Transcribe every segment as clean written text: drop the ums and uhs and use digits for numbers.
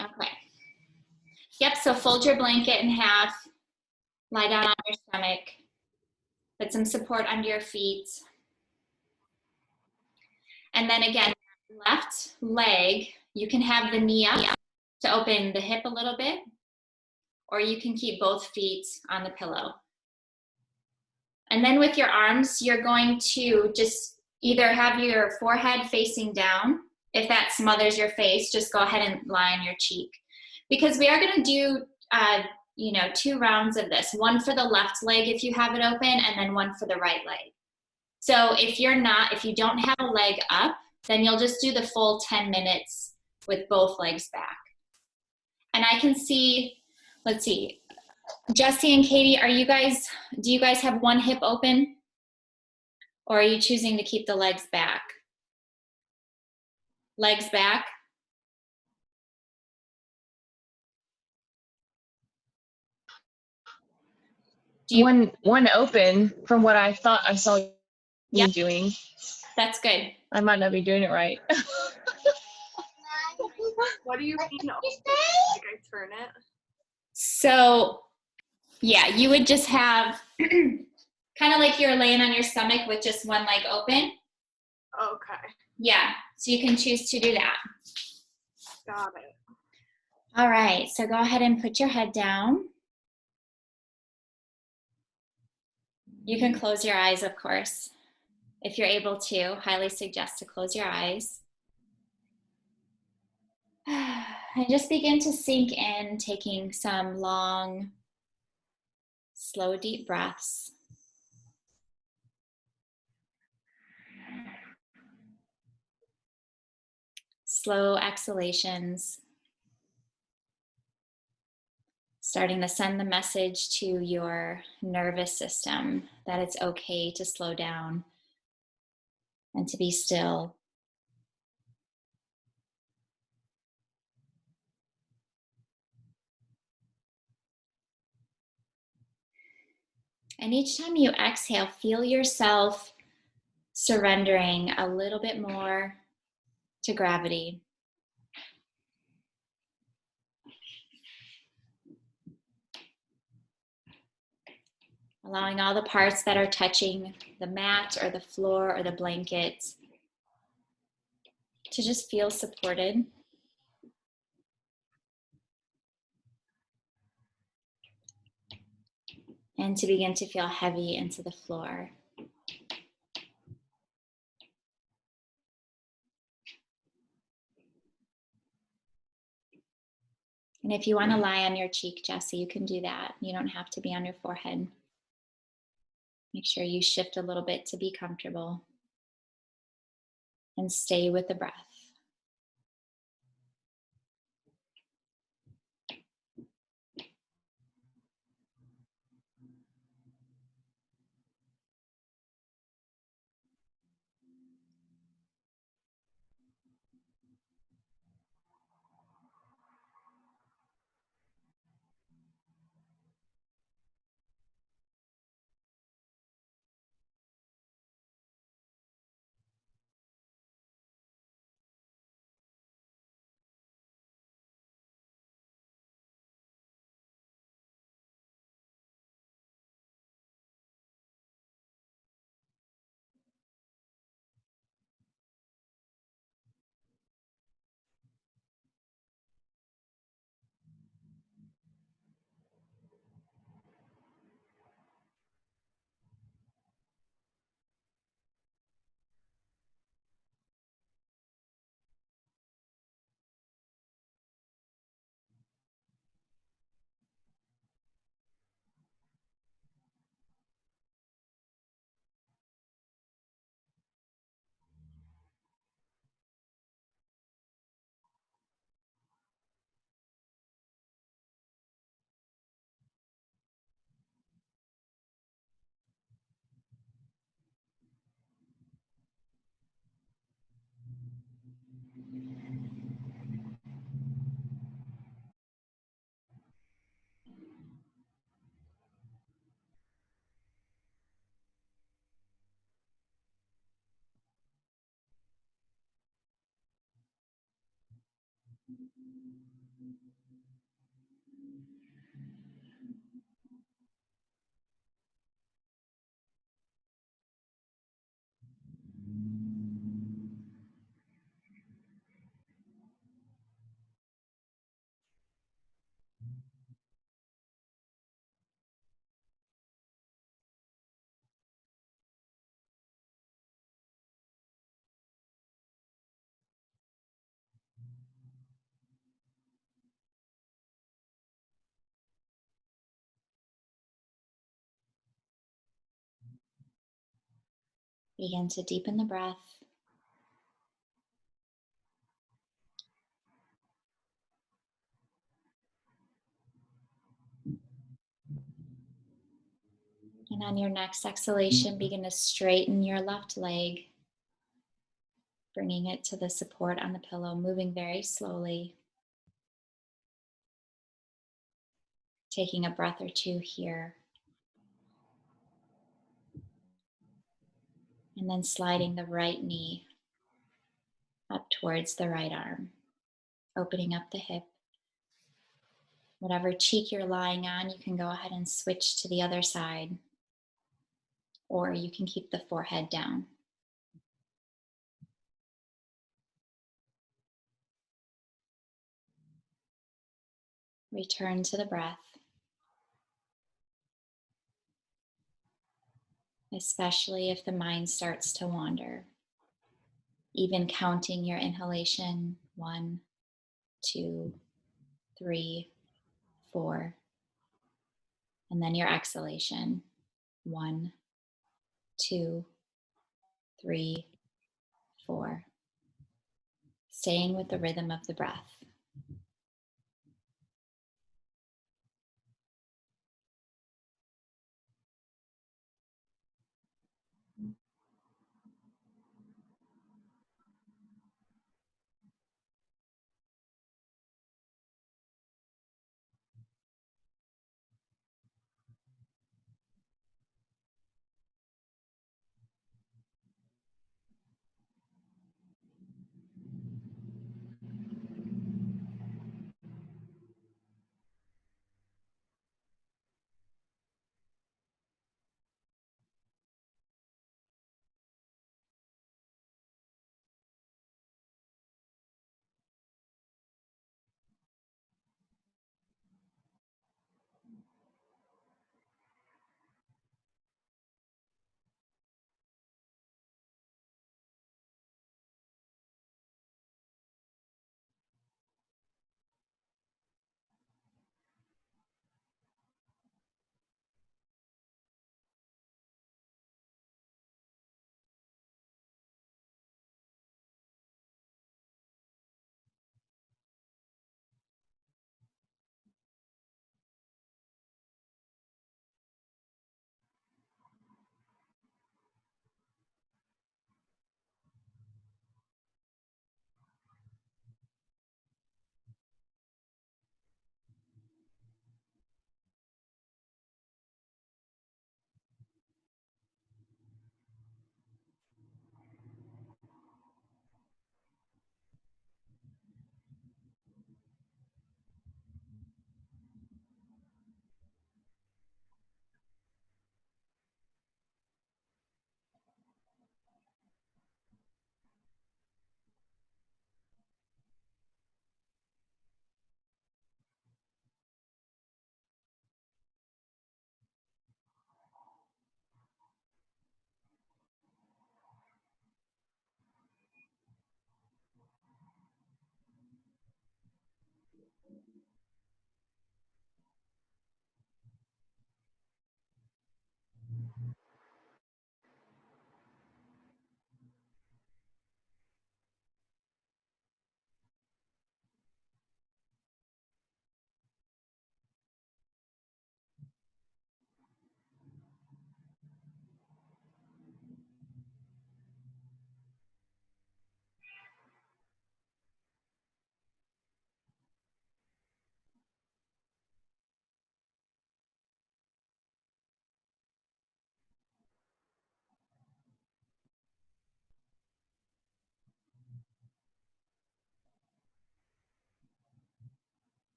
Okay. Yep, so fold your blanket in half, lie down on your stomach, put some support under your feet. And then again, left leg, you can have the knee up to open the hip a little bit, or you can keep both feet on the pillow. And then with your arms, you're going to just either have your forehead facing down. If that smothers your face, just go ahead and lie on your cheek. Because we are going to do, 2 rounds of this. One for the left leg if you have it open, and then one for the right leg. So if you don't have a leg up, then you'll just do the full 10 minutes with both legs back. And I can see, let's see, Jesse and Katie, do you guys have one hip open? Or are you choosing to keep the legs back? Legs back? One open from what I thought I saw you doing. That's good. I might not be doing it right. What do you mean? Like I turn it? So, yeah, you would just have kind of like you're laying on your stomach with just one leg open. Okay. Yeah, so you can choose to do that. Got it. All right, so go ahead and put your head down. You can close your eyes, of course. If you're able to, highly suggest to close your eyes. And just begin to sink in, taking some long, slow, deep breaths. Slow exhalations. Starting to send the message to your nervous system that it's okay to slow down and to be still. And each time you exhale, feel yourself surrendering a little bit more to gravity. Allowing all the parts that are touching the mat or the floor or the blanket to just feel supported. And to begin to feel heavy into the floor. And if you want to lie on your cheek, Jesse, you can do that. You don't have to be on your forehead. Make sure you shift a little bit to be comfortable. And stay with the breath. Begin to deepen the breath. And on your next exhalation, begin to straighten your left leg, bringing it to the support on the pillow, moving very slowly. Taking a breath or two here. And then sliding the right knee up towards the right arm, opening up the hip. Whatever cheek you're lying on, you can go ahead and switch to the other side, or you can keep the forehead down. Return to the breath, especially if the mind starts to wander. Even counting your inhalation, 1, 2, 3, 4. And then your exhalation, 1, 2, 3, 4. Staying with the rhythm of the breath.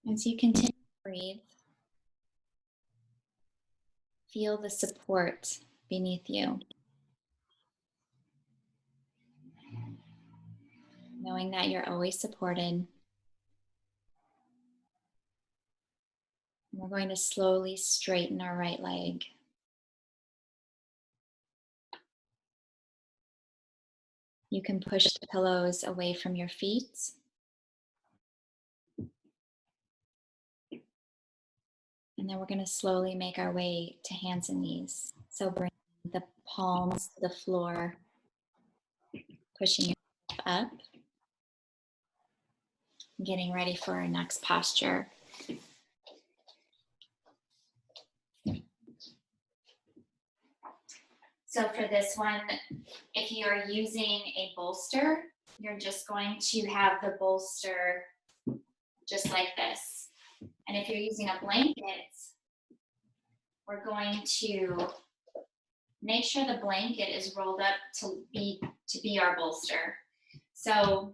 As you continue to breathe, feel the support beneath you. Knowing that you're always supported. We're going to slowly straighten our right leg. You can push the pillows away from your feet. And then we're going to slowly make our way to hands and knees. So bring the palms to the floor, pushing yourself up. Getting ready for our next posture. So for this one, if you are using a bolster, you're just going to have the bolster just like this. And if you're using a blanket, we're going to make sure the blanket is rolled up to be our bolster. So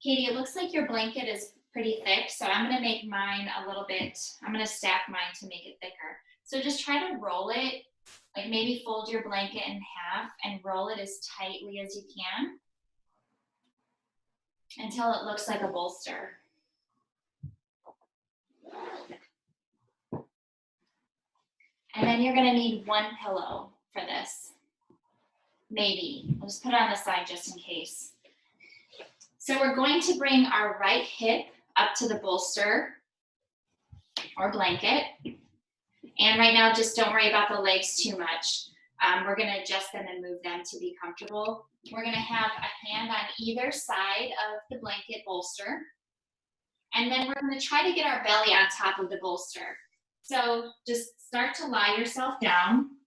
Katie, it looks like your blanket is pretty thick, so I'm gonna make mine a little bit, I'm gonna stack mine to make it thicker. So just try to roll it, like maybe fold your blanket in half and roll it as tightly as you can until it looks like a bolster. And then you're gonna need one pillow for this. Maybe, I'll just put it on the side just in case. So we're going to bring our right hip up to the bolster or blanket. And right now, just don't worry about the legs too much. We're gonna adjust them and move them to be comfortable. We're gonna have a hand on either side of the blanket bolster. And then we're gonna try to get our belly on top of the bolster. So just start to lie yourself down.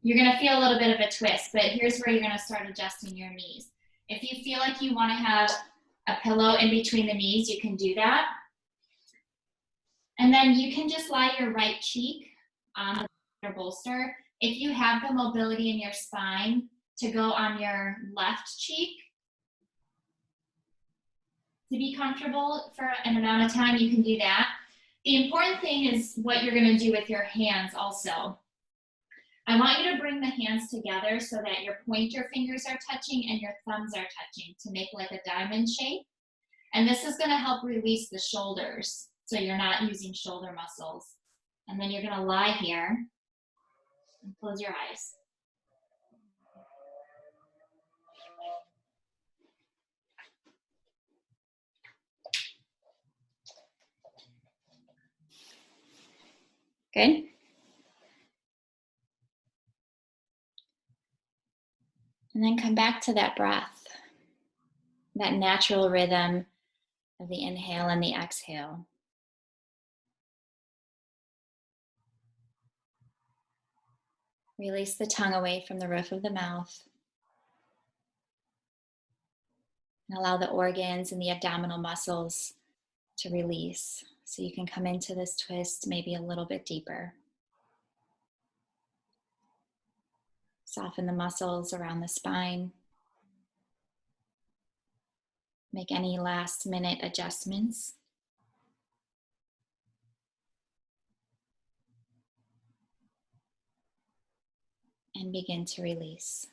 You're gonna feel a little bit of a twist, but here's where you're gonna start adjusting your knees. If you feel like you wanna have a pillow in between the knees, you can do that. And then you can just lie your right cheek on your bolster. If you have the mobility in your spine to go on your left cheek to be comfortable for an amount of time, you can do that. The important thing is what you're gonna do with your hands also. I want you to bring the hands together so that your pointer fingers are touching and your thumbs are touching to make like a diamond shape. And this is gonna help release the shoulders so you're not using shoulder muscles. And then you're gonna lie here and close your eyes. Good. And then come back to that breath, that natural rhythm of the inhale and the exhale. Release the tongue away from the roof of the mouth. And allow the organs and the abdominal muscles to release. So you can come into this twist maybe a little bit deeper. Soften the muscles around the spine. Make any last minute adjustments. And begin to release.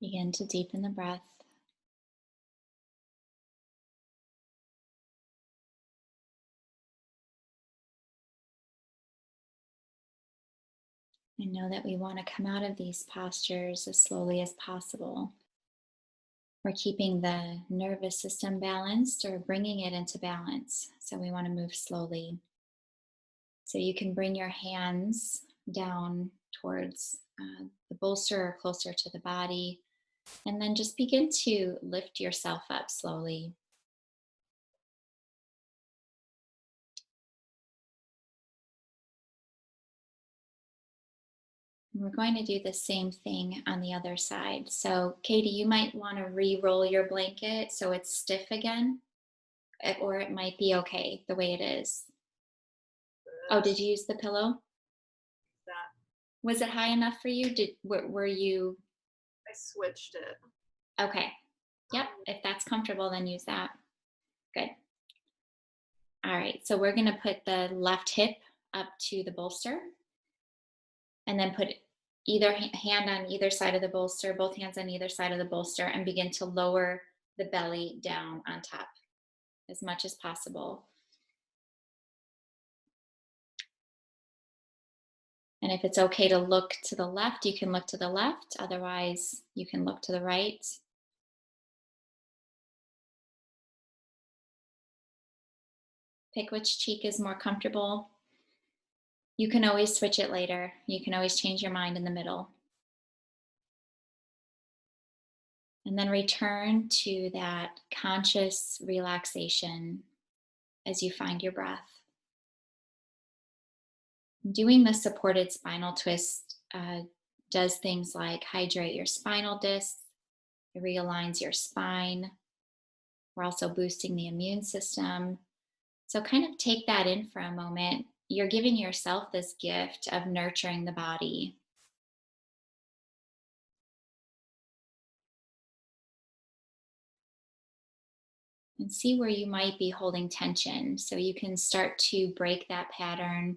Begin to deepen the breath. And know that we want to come out of these postures as slowly as possible. We're keeping the nervous system balanced or bringing it into balance. So we want to move slowly. So you can bring your hands down towards the bolster or closer to the body. And then just begin to lift yourself up slowly. We're going to do the same thing on the other side. So Katie, you might want to re-roll your blanket so it's stiff again, or it might be okay the way it is. Oh, did you use the pillow? That Was it high enough for you? Were you? I switched it. Okay. Yep. If that's comfortable, then use that. Good. All right. So we're going to put the left hip up to the bolster and then put either hand on either side of the bolster, both hands on either side of the bolster, and begin to lower the belly down on top as much as possible. And if it's okay to look to the left, you can look to the left. Otherwise, you can look to the right. Pick which cheek is more comfortable. You can always switch it later. You can always change your mind in the middle. And then return to that conscious relaxation as you find your breath. Doing the supported spinal twist does things like hydrate your spinal disc, it realigns your spine. We're also boosting the immune system. So kind of take that in for a moment. You're giving yourself this gift of nurturing the body. And see where you might be holding tension. So you can start to break that pattern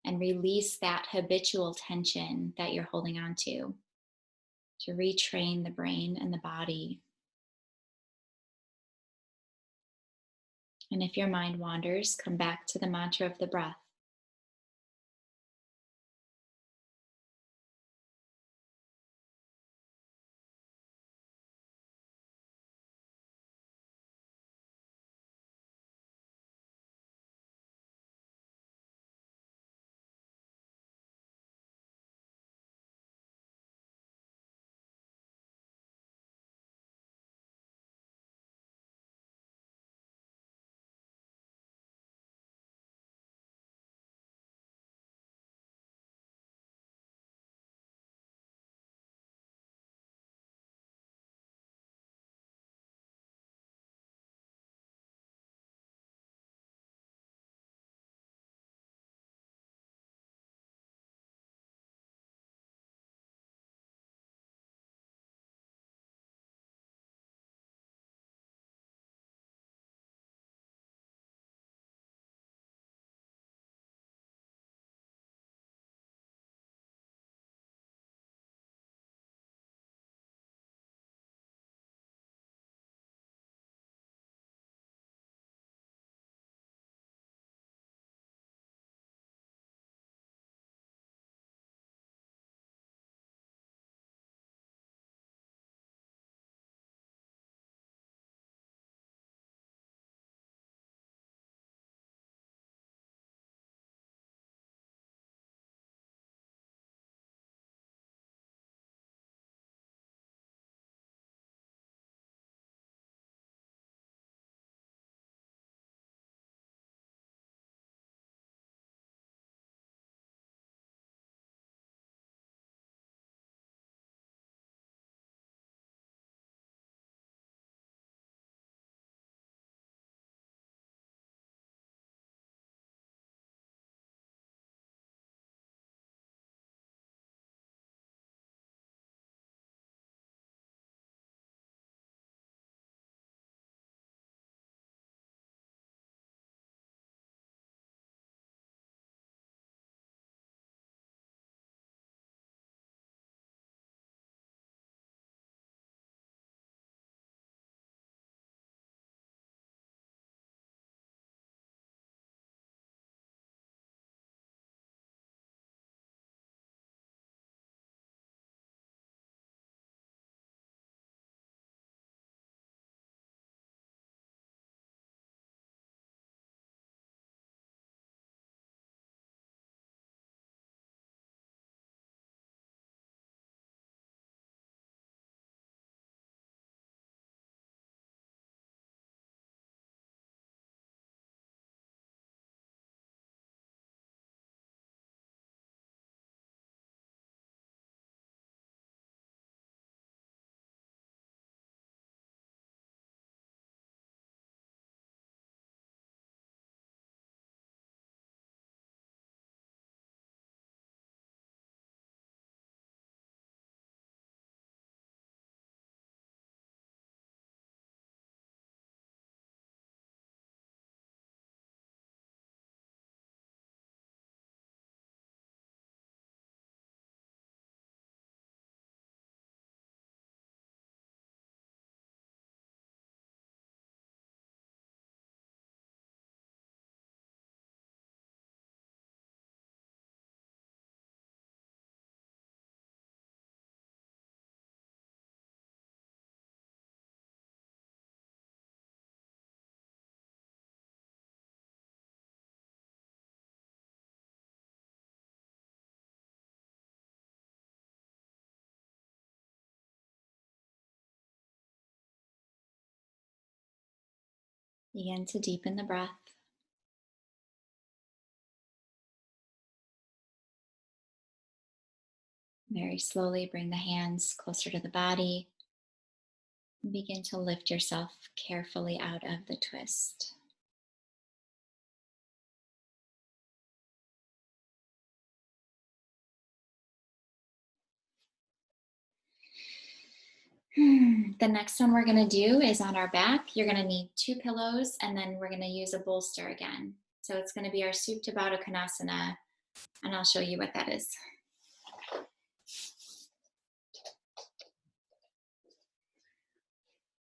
and release that habitual tension that you're holding on to retrain the brain and the body. And if your mind wanders, come back to the mantra of the breath. Begin to deepen the breath. Very slowly bring the hands closer to the body. And begin to lift yourself carefully out of the twist. The next one we're going to do is on our back. You're going to need 2 pillows, and then we're going to use a bolster again. So it's going to be our Supta Baddha Konasana, and I'll show you what that is.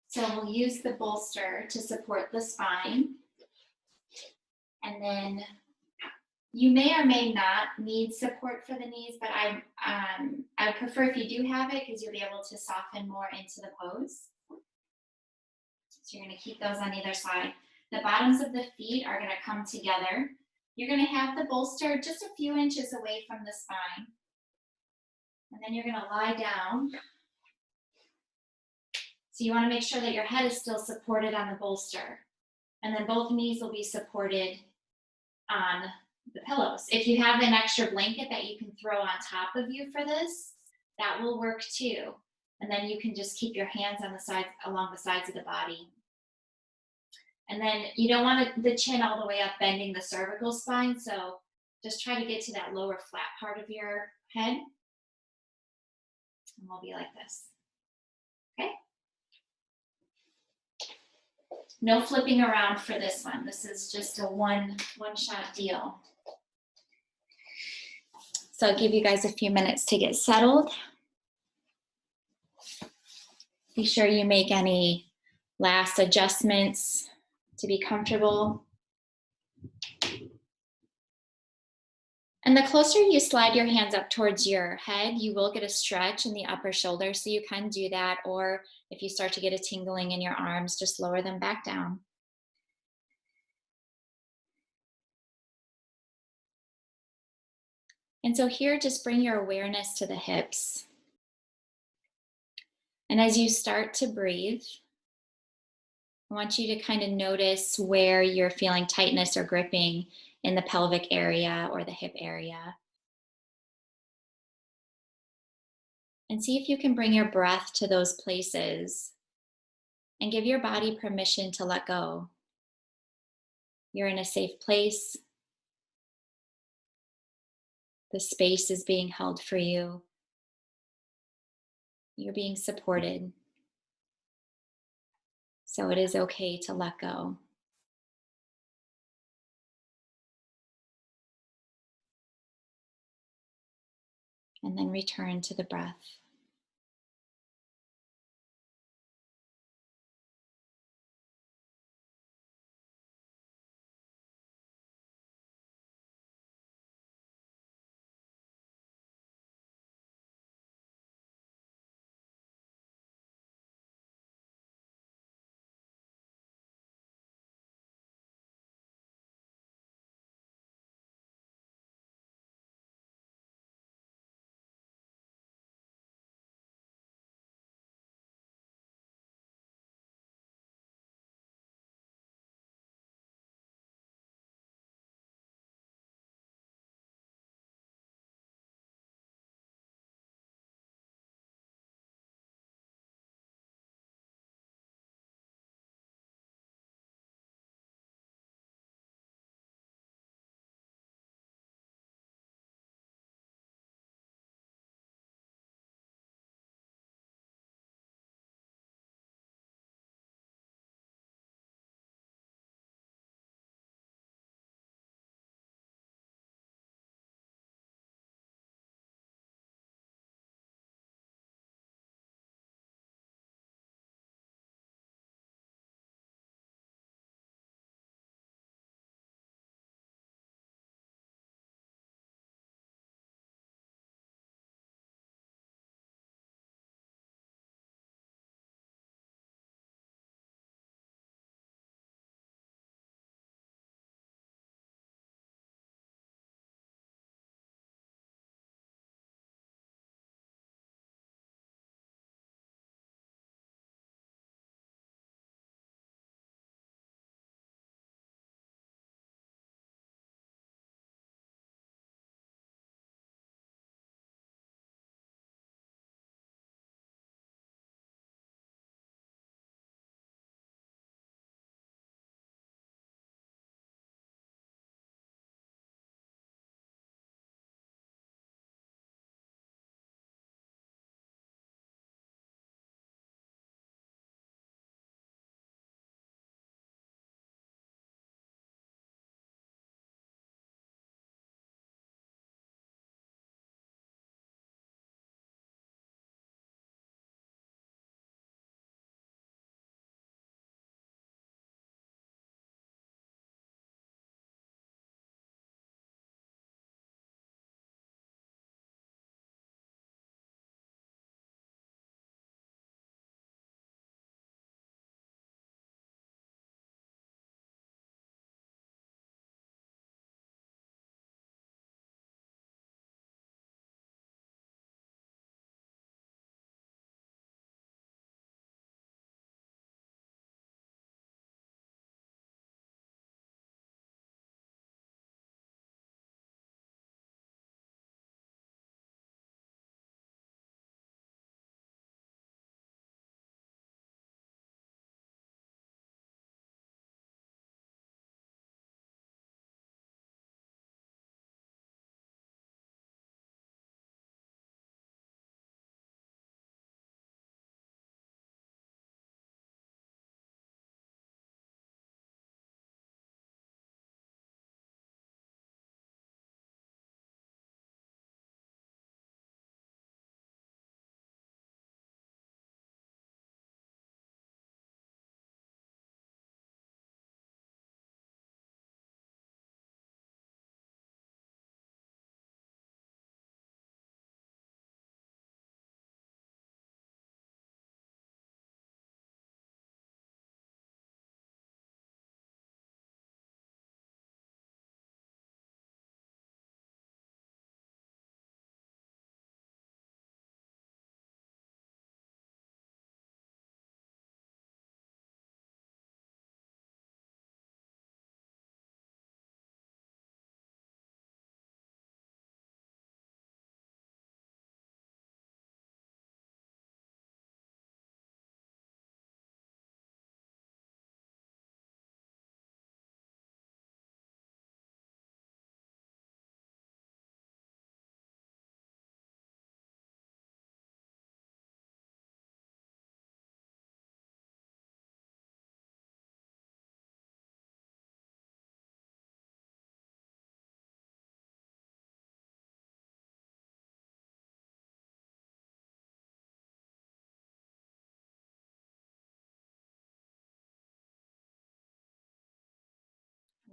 So we'll use the bolster to support the spine, and then you may or may not need support for the knees, but I prefer if you do have it because you'll be able to soften more into the pose. So you're going to keep those on either side. The bottoms of the feet are going to come together. You're going to have the bolster just a few inches away from the spine. And then you're going to lie down. So you want to make sure that your head is still supported on the bolster. And then both knees will be supported on the pillows. If you have an extra blanket that you can throw on top of you for this, that will work too. And then you can just keep your hands on the sides, along the sides of the body. And then you don't want the chin all the way up bending the cervical spine, so just try to get to that lower flat part of your head. And we'll be like this. Okay? No flipping around for this one. This is just a one-shot deal. So I'll give you guys a few minutes to get settled. Be sure you make any last adjustments to be comfortable. And the closer you slide your hands up towards your head, you will get a stretch in the upper shoulder, so you can do that. Or if you start to get a tingling in your arms, just lower them back down. And so here, just bring your awareness to the hips. And as you start to breathe, I want you to kind of notice where you're feeling tightness or gripping in the pelvic area or the hip area. And see if you can bring your breath to those places and give your body permission to let go. You're in a safe place. The space is being held for you. You're being supported. So it is okay to let go. And then return to the breath.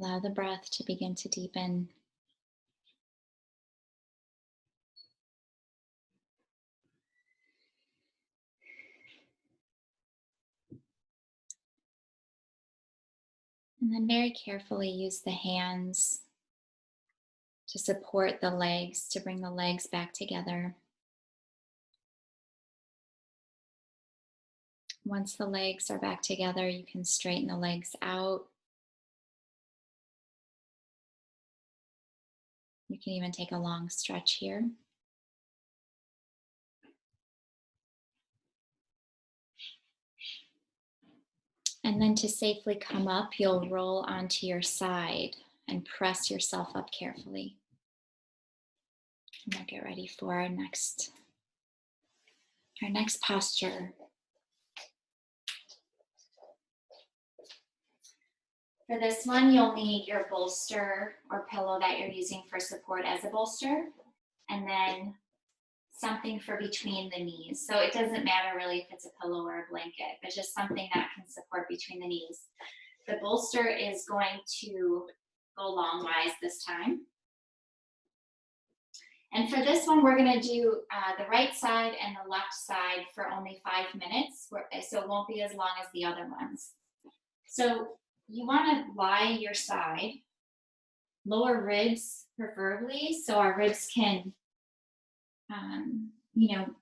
Allow the breath to begin to deepen. And then very carefully use the hands to support the legs, to bring the legs back together. Once the legs are back together, you can straighten the legs out. You can even take a long stretch here. And then to safely come up, you'll roll onto your side and press yourself up carefully. And we'll get ready for our next posture. For this one, you'll need your bolster or pillow that you're using for support as a bolster, and then something for between the knees. So it doesn't matter really if it's a pillow or a blanket, but just something that can support between the knees. The bolster is going to go longwise this time. And for this one, we're going to do the right side and the left side for only 5 minutes, so it won't be as long as the other ones. So you want to lie your side, lower ribs preferably, so our ribs can,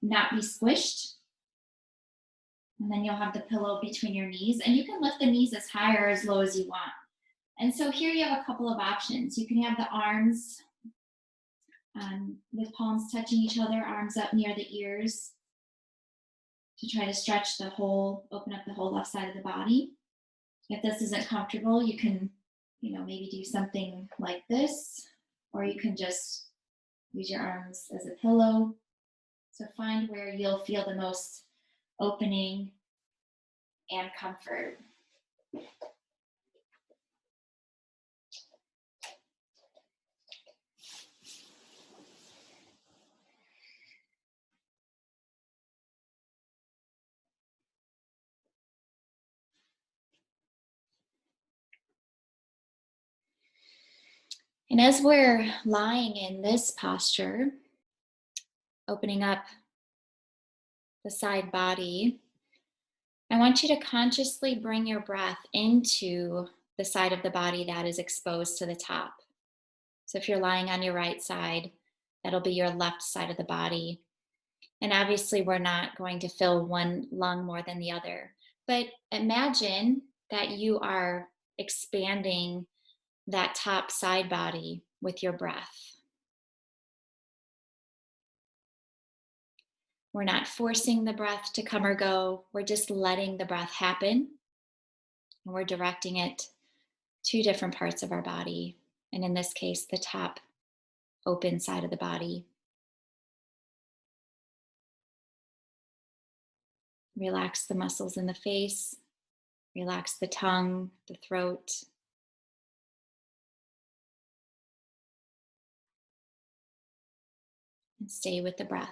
not be squished. And then you'll have the pillow between your knees, and you can lift the knees as high or as low as you want. And so here you have a couple of options. You can have the arms with palms touching each other, arms up near the ears to try to stretch the whole, open up the whole left side of the body. If this isn't comfortable, you can, maybe do something like this, or you can just use your arms as a pillow. So find where you'll feel the most opening and comfort. And as we're lying in this posture, opening up the side body, I want you to consciously bring your breath into the side of the body that is exposed to the top. So if you're lying on your right side, that'll be your left side of the body. And obviously we're not going to fill one lung more than the other, but imagine that you are expanding that top side body with your breath. We're not forcing the breath to come or go. We're just letting the breath happen. And we're directing it to different parts of our body. And in this case, the top open side of the body. Relax the muscles in the face. Relax the tongue, the throat. And stay with the breath.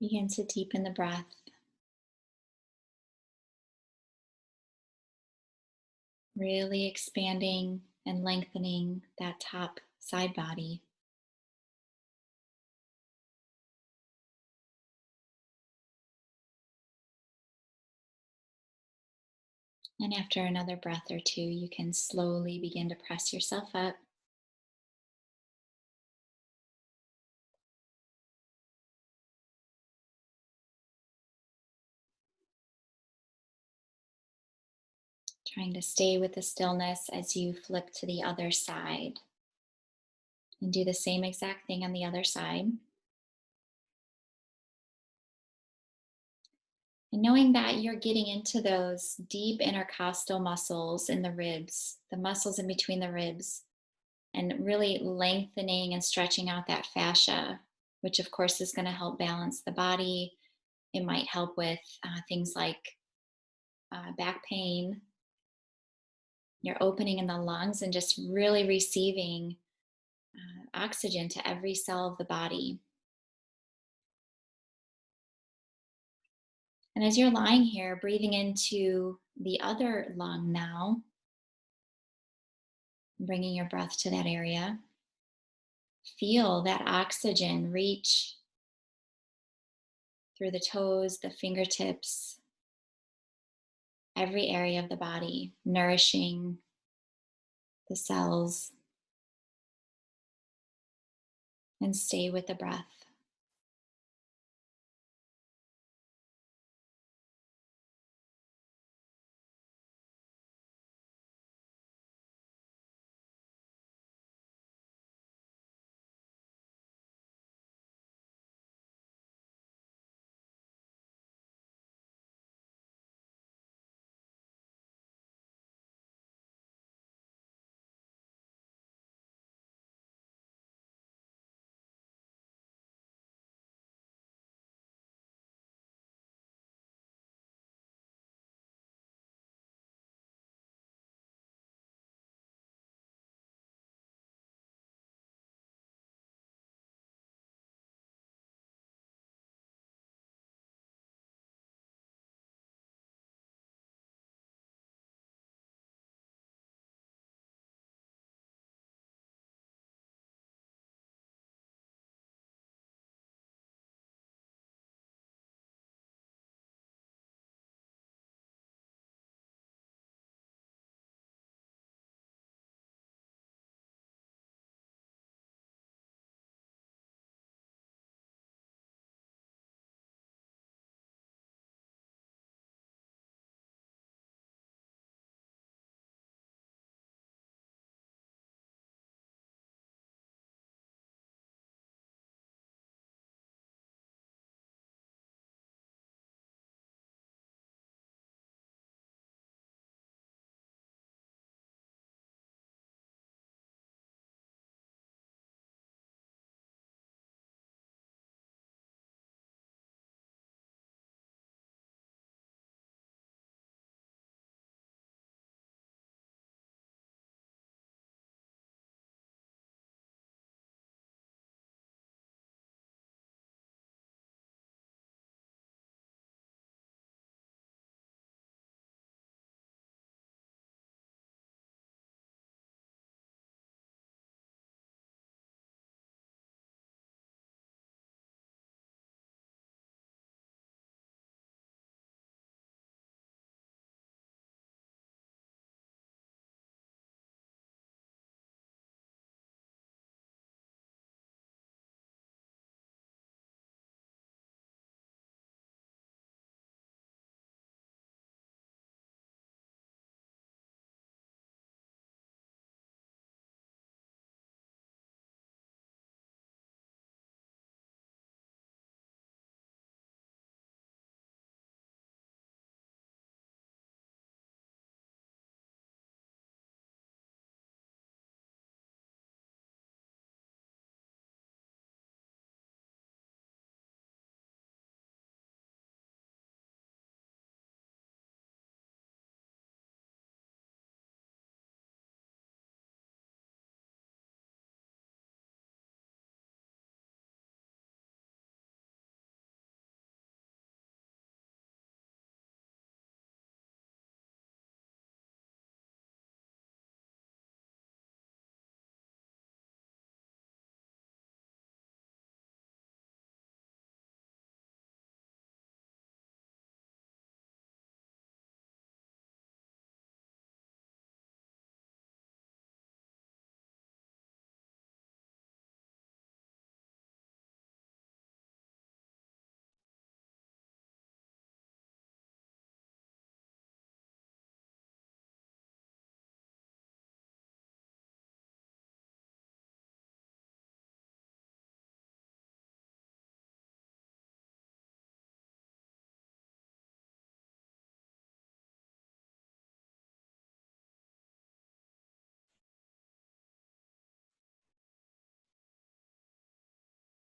Begin to deepen the breath. Really expanding and lengthening that top side body. And after another breath or two, you can slowly begin to press yourself up. Trying to stay with the stillness as you flip to the other side. And do the same exact thing on the other side. And knowing that you're getting into those deep intercostal muscles in the ribs, the muscles in between the ribs, and really lengthening and stretching out that fascia, which of course is going to help balance the body. It might help with things like back pain. You're opening in the lungs and just really receiving oxygen to every cell of the body. And as you're lying here, breathing into the other lung now, bringing your breath to that area, feel that oxygen reach through the toes, the fingertips, every area of the body, nourishing the cells. And stay with the breath.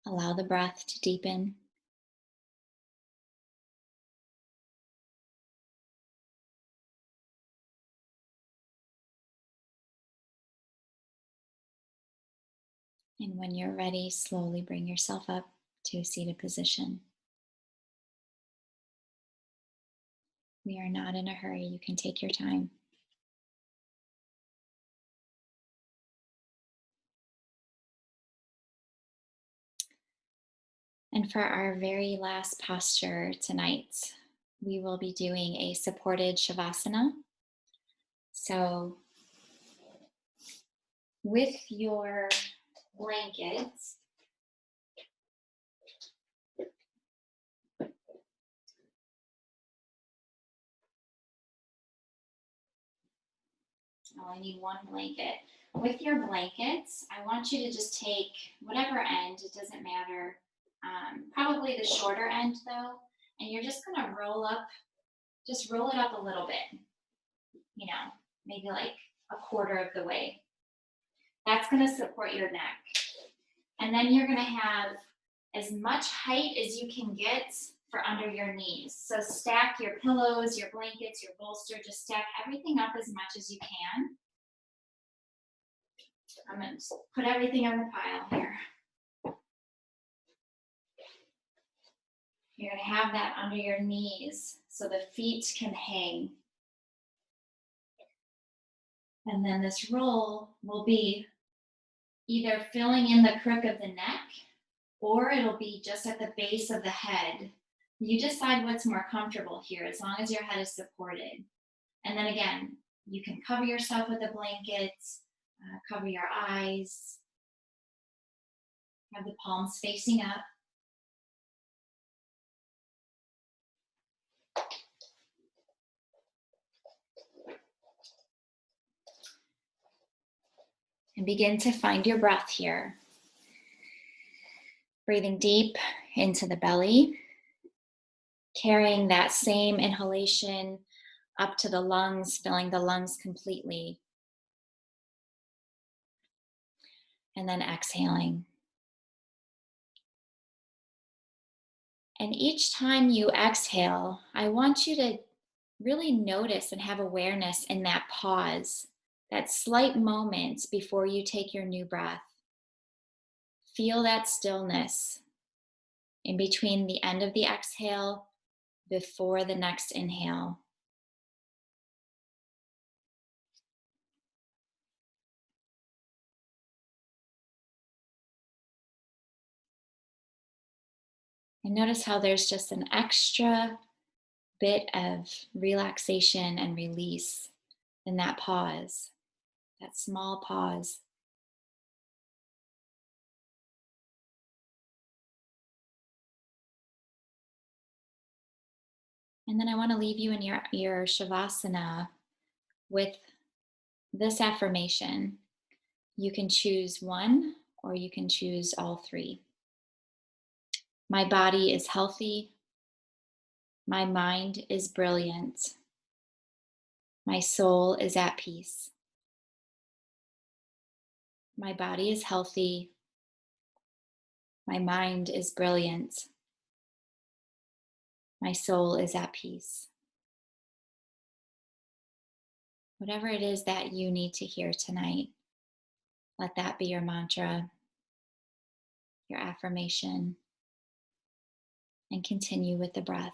Allow the breath to deepen. And when you're ready, slowly bring yourself up to a seated position. We are not in a hurry. You can take your time. And for our very last posture tonight, we will be doing a supported Shavasana. So with your blankets, I only need one blanket. With your blankets, I want you to just take whatever end, it doesn't matter. Probably the shorter end though, and you're just gonna roll up, just roll it up a little bit, you know, maybe like a quarter of the way. That's gonna support your neck. And then you're gonna have as much height as you can get for under your knees. So stack your pillows, your blankets, your bolster, just stack everything up as much as you can. I'm gonna just put everything on the pile here. You're gonna have that under your knees so the feet can hang. And then this roll will be either filling in the crook of the neck or it'll be just at the base of the head. You decide what's more comfortable here as long as your head is supported. And then again, you can cover yourself with a blanket, cover your eyes, have the palms facing up. And begin to find your breath here. Breathing deep into the belly, carrying that same inhalation up to the lungs, filling the lungs completely. And then exhaling. And each time you exhale, I want you to really notice and have awareness in that pause, that slight moment before you take your new breath. Feel that stillness in between the end of the exhale before the next inhale. And notice how there's just an extra bit of relaxation and release in that pause, that small pause. And then I want to leave you in your Shavasana with this affirmation. You can choose one or you can choose all three. My body is healthy. My mind is brilliant. My soul is at peace. My body is healthy. My mind is brilliant. My soul is at peace. Whatever it is that you need to hear tonight, let that be your mantra, your affirmation, and continue with the breath.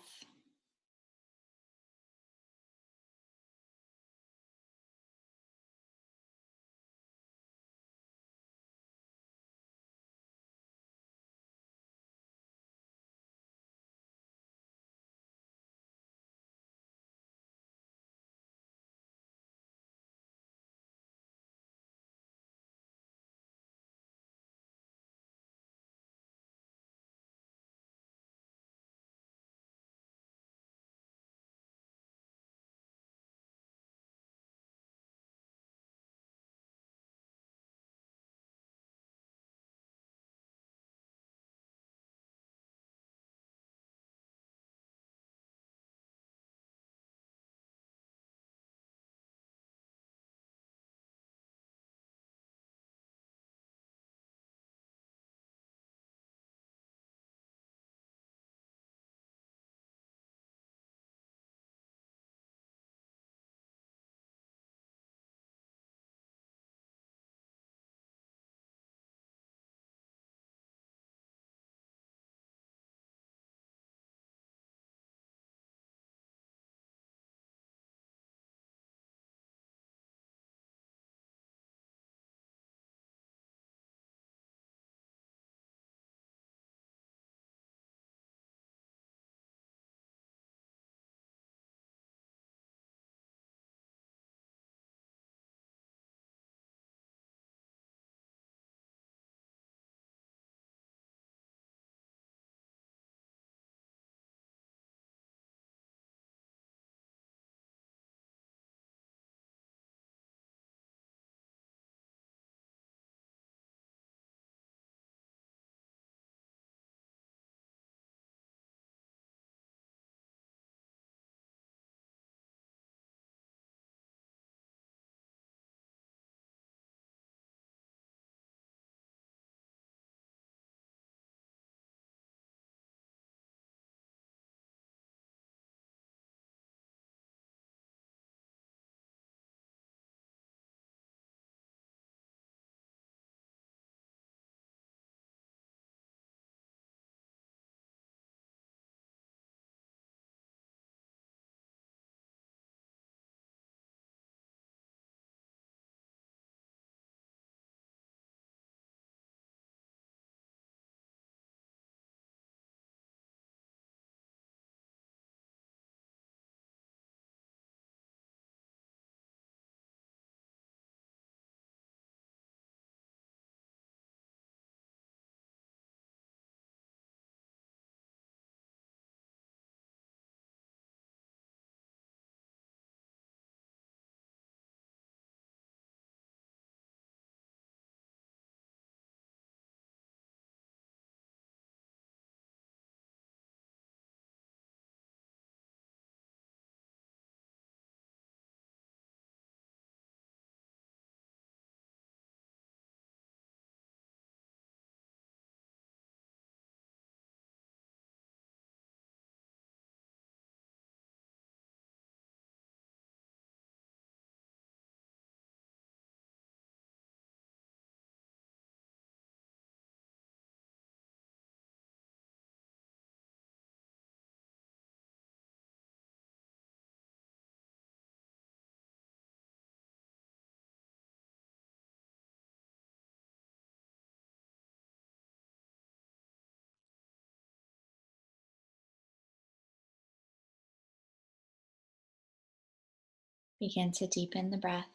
Begin to deepen the breath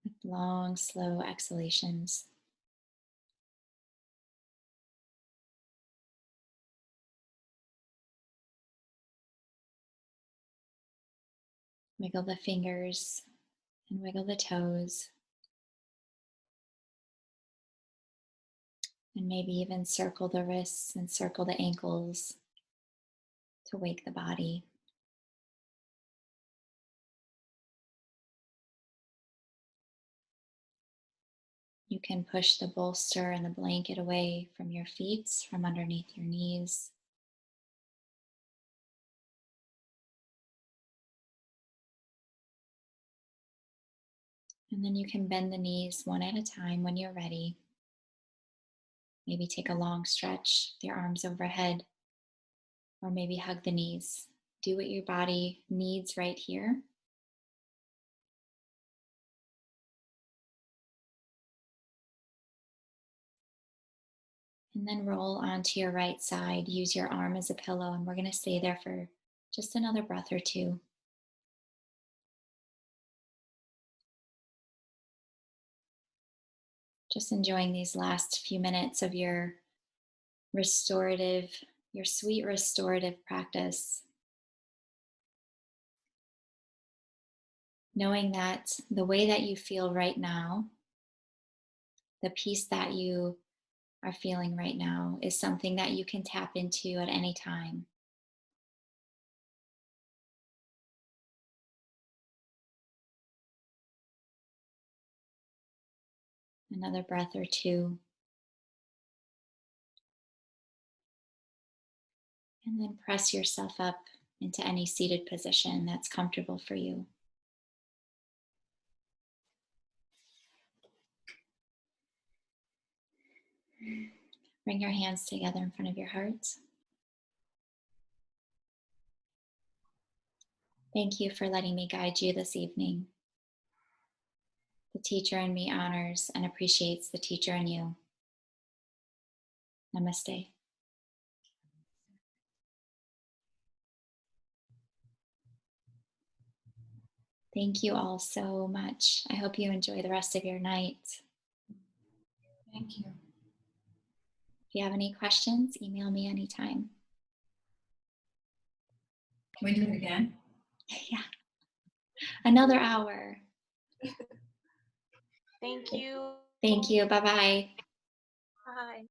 with long, slow exhalations. Wiggle the fingers and wiggle the toes. And maybe even circle the wrists and circle the ankles to wake the body. You can push the bolster and the blanket away from your feet, from underneath your knees. And then you can bend the knees one at a time when you're ready. Maybe take a long stretch with your arms overhead, or maybe hug the knees. Do what your body needs right here. And then roll onto your right side. Use your arm as a pillow, and we're going to stay there for just another breath or two. Just enjoying these last few minutes of your restorative, your sweet restorative practice. Knowing that the way that you feel right now, the peace that you are feeling right now, is something that you can tap into at any time. Another breath or two. And then press yourself up into any seated position that's comfortable for you. Bring your hands together in front of your heart. Thank you for letting me guide you this evening. The teacher in me honors and appreciates the teacher in you. Namaste. Thank you all so much. I hope you enjoy the rest of your night. Thank you. If you have any questions, email me anytime. Can we do it again? Yeah. Another hour. Thank you. Thank you. Bye-bye. Bye.